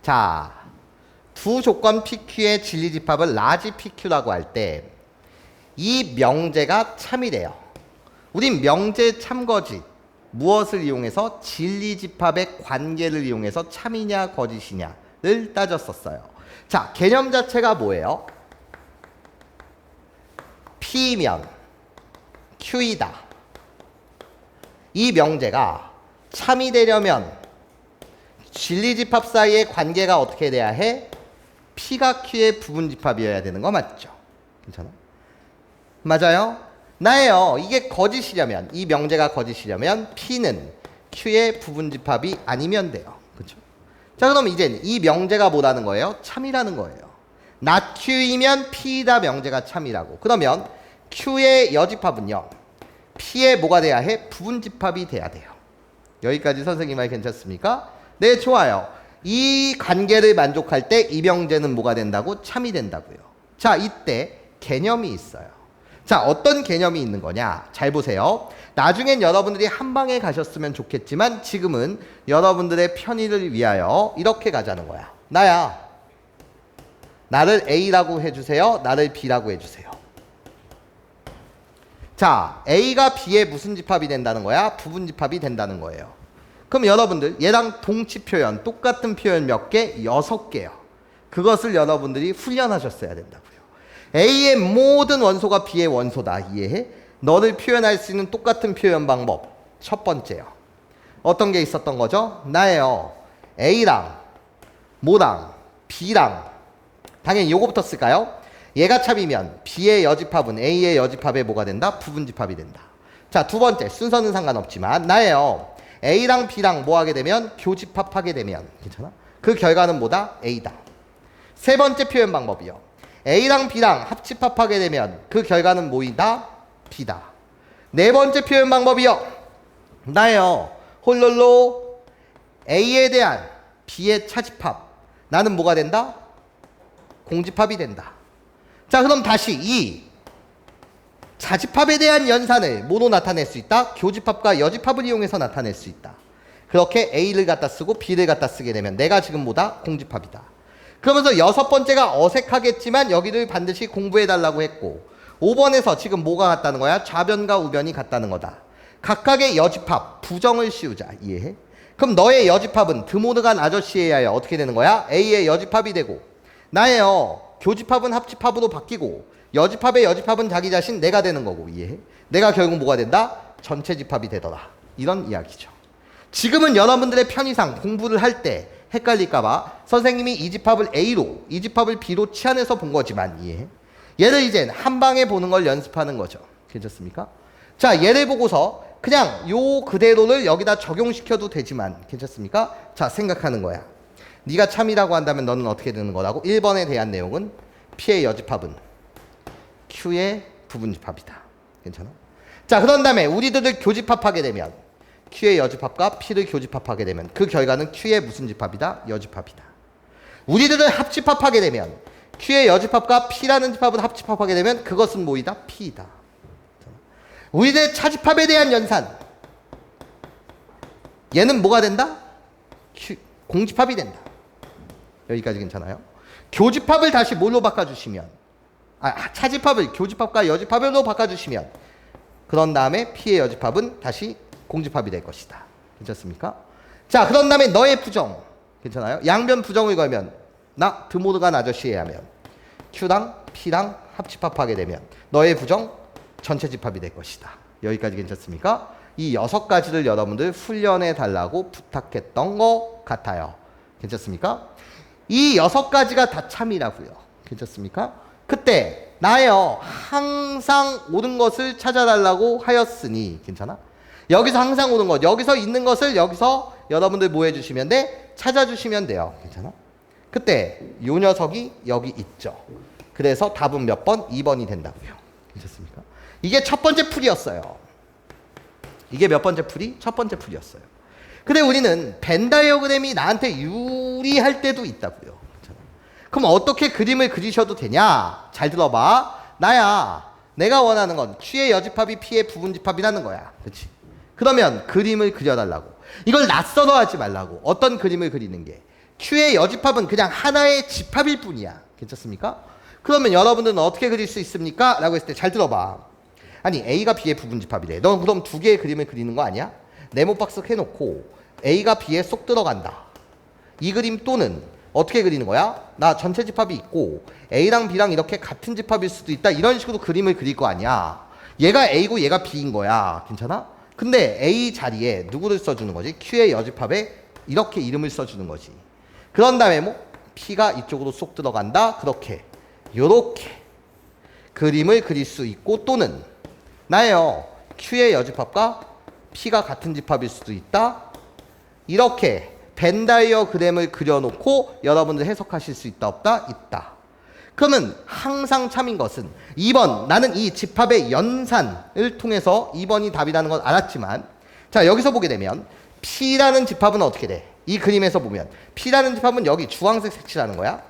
자, 두 조건 PQ의 진리집합을 라지 PQ라고 할 때 이 명제가 참이래요. 우린 명제 참거짓 무엇을 이용해서 진리집합의 관계를 이용해서 참이냐 거짓이냐를 따졌었어요. 자, 개념 자체가 뭐예요? P면 Q이다. 이 명제가 참이 되려면 진리집합 사이의 관계가 어떻게 돼야 해? P가 Q의 부분집합이어야 되는 거 맞죠? 괜찮아? 맞아요? 나예요. 이게 거짓이려면, 이 명제가 거짓이려면 P는 Q의 부분집합이 아니면 돼요. 그렇죠? 자, 그럼 이제 이 명제가 뭐라는 거예요? 참이라는 거예요. not Q이면 P이다 명제가 참이라고. 그러면 Q의 여집합은요, P의 뭐가 돼야 해? 부분집합이 돼야 돼요. 여기까지 선생님 말 괜찮습니까? 네, 좋아요. 이 관계를 만족할 때 이 명제는 뭐가 된다고? 참이 된다고요. 자, 이때 개념이 있어요. 자, 어떤 개념이 있는 거냐? 잘 보세요. 나중엔 여러분들이 한 방에 가셨으면 좋겠지만 지금은 여러분들의 편의를 위하여 이렇게 가자는 거야. 나야, 나를 A라고 해주세요. 나를 B라고 해주세요. 자, A가 B의 무슨 집합이 된다는 거야? 부분집합이 된다는 거예요. 그럼 여러분들 얘랑 동치 표현, 똑같은 표현 몇 개? 6개요. 그것을 여러분들이 훈련하셨어야 된다고요. A의 모든 원소가 B의 원소다. 이해해? 너를 표현할 수 있는 똑같은 표현 방법. 첫 번째요. 어떤 게 있었던 거죠? 나예요. A랑 뭐랑 B랑 당연히 요거부터 쓸까요? 얘가 참이면 B의 여집합은 A의 여집합에 뭐가 된다? 부분집합이 된다. 자, 두 번째 순서는 상관없지만 나예요. A랑 B랑 뭐 하게 되면 교집합하게 되면 괜찮아? 그 결과는 뭐다? A다. 세 번째 표현 방법이요. A랑 B랑 합집합하게 되면 그 결과는 뭐이다? B다. 네 번째 표현 방법이요. 나예요. 홀롤로 A에 대한 B의 차집합. 나는 뭐가 된다? 공집합이 된다. 자, 그럼 다시 이 자집합에 대한 연산을 뭐로 나타낼 수 있다? 교집합과 여집합을 이용해서 나타낼 수 있다. 그렇게 A를 갖다 쓰고 B를 갖다 쓰게 되면 내가 지금 뭐다? 공집합이다. 그러면서 여섯 번째가 어색하겠지만 여기를 반드시 공부해달라고 했고 5번에서 지금 뭐가 같다는 거야? 좌변과 우변이 같다는 거다. 각각의 여집합, 부정을 씌우자. 이해해? 그럼 너의 여집합은 드모드간 아저씨에 의하여 어떻게 되는 거야? A의 여집합이 되고 나예요. 교집합은 합집합으로 바뀌고 여집합의 여집합은 자기 자신 내가 되는 거고. 이해해? 내가 결국 뭐가 된다? 전체 집합이 되더라. 이런 이야기죠. 지금은 여러분들의 편의상 공부를 할 때 헷갈릴까봐 선생님이 이 집합을 A로 이 집합을 B로 치환해서 본 거지만 이해해? 얘를 이젠 한 방에 보는 걸 연습하는 거죠. 괜찮습니까? 자, 얘를 보고서 그냥 요 그대로를 여기다 적용시켜도 되지만 괜찮습니까? 자, 생각하는 거야. 네가 참이라고 한다면 너는 어떻게 되는 거라고? 1번에 대한 내용은 P의 여집합은 Q의 부분집합이다. 괜찮아? 자, 그런 다음에 우리들을 교집합하게 되면 Q의 여집합과 P를 교집합하게 되면 그 결과는 Q의 무슨 집합이다? 여집합이다. 우리들을 합집합하게 되면 Q의 여집합과 P라는 집합을 합집합하게 되면 그것은 뭐이다? P이다. 우리들의 차집합에 대한 연산. 얘는 뭐가 된다? 공집합이 된다. 여기까지 괜찮아요? 교집합을 다시 뭘로 바꿔주시면 차집합을 교집합과 여집합으로 바꿔주시면 그런 다음에 P의 여집합은 다시 공집합이 될 것이다. 괜찮습니까? 자, 그런 다음에 너의 부정. 괜찮아요? 양변 부정을 걸면 나 드모드간 아저씨에 하면 Q랑 P랑 합집합하게 되면 너의 부정 전체 집합이 될 것이다. 여기까지 괜찮습니까? 이 6가지를 여러분들 훈련해 달라고 부탁했던 것 같아요. 괜찮습니까? 이 6가지가 다 참이라고요. 괜찮습니까? 그때 나예요. 항상 옳은 것을 찾아달라고 하였으니 괜찮아? 여기서 항상 옳은 것, 여기서 있는 것을 여기서 여러분들 뭐 해주시면 돼? 찾아주시면 돼요. 괜찮아? 그때 요 녀석이 여기 있죠. 그래서 답은 몇 번? 2번이 된다고요. 괜찮습니까? 이게 첫 번째 풀이었어요. 이게 몇 번째 풀이? 첫 번째 풀이었어요. 근데 우리는 벤 다이어그램이 나한테 유리할 때도 있다고요. 괜찮아? 그럼 어떻게 그림을 그리셔도 되냐? 잘 들어봐. 나야. 내가 원하는 건 Q의 여집합이 P의 부분집합이라는 거야. 그렇지? 그러면 그림을 그려달라고. 이걸 낯설어 하지 말라고. 어떤 그림을 그리는 게? Q의 여집합은 그냥 하나의 집합일 뿐이야. 괜찮습니까? 그러면 여러분들은 어떻게 그릴 수 있습니까? 라고 했을 때 잘 들어봐. 아니 A가 B의 부분집합이래. 넌 그럼 두 개의 그림을 그리는 거 아니야? 네모박스 해놓고 A가 B에 쏙 들어간다. 이 그림 또는 어떻게 그리는 거야? 나 전체 집합이 있고 A랑 B랑 이렇게 같은 집합일 수도 있다. 이런 식으로 그림을 그릴 거 아니야. 얘가 A고 얘가 B인 거야. 괜찮아? 근데 A 자리에 누구를 써주는 거지? Q의 여집합에 이렇게 이름을 써주는 거지. 그런 다음에 뭐 P가 이쪽으로 쏙 들어간다. 그렇게 요렇게 그림을 그릴 수 있고 또는 나예요. Q의 여집합과 P가 같은 집합일 수도 있다. 이렇게 벤다이어그램을 그려놓고 여러분들 해석하실 수 있다 없다? 있다. 그러면 항상 참인 것은 2번 나는 이 집합의 연산을 통해서 2번이 답이라는 건 알았지만 자 여기서 보게 되면 P라는 집합은 어떻게 돼? 이 그림에서 보면 P라는 집합은 여기 주황색 색칠하는 거야.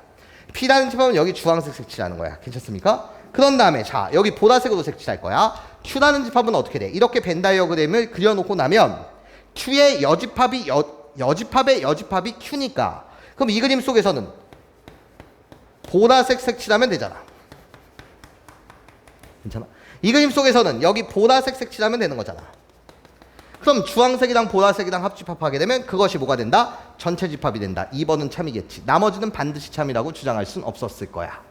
P라는 집합은 여기 주황색 색칠하는 거야. 괜찮습니까? 그런 다음에 자 여기 보라색으로 색칠할 거야. Q라는 집합은 어떻게 돼? 이렇게 벤다이어그램을 그려놓고 나면 Q의 여집합의 여집합이 Q니까 그럼 이 그림 속에서는 보라색 색칠하면 되잖아. 괜찮아? 이 그림 속에서는 여기 보라색 색칠하면 되는 거잖아. 그럼 주황색이랑 보라색이랑 합집합하게 되면 그것이 뭐가 된다? 전체 집합이 된다. 2번은 참이겠지. 나머지는 반드시 참이라고 주장할 순 없었을 거야.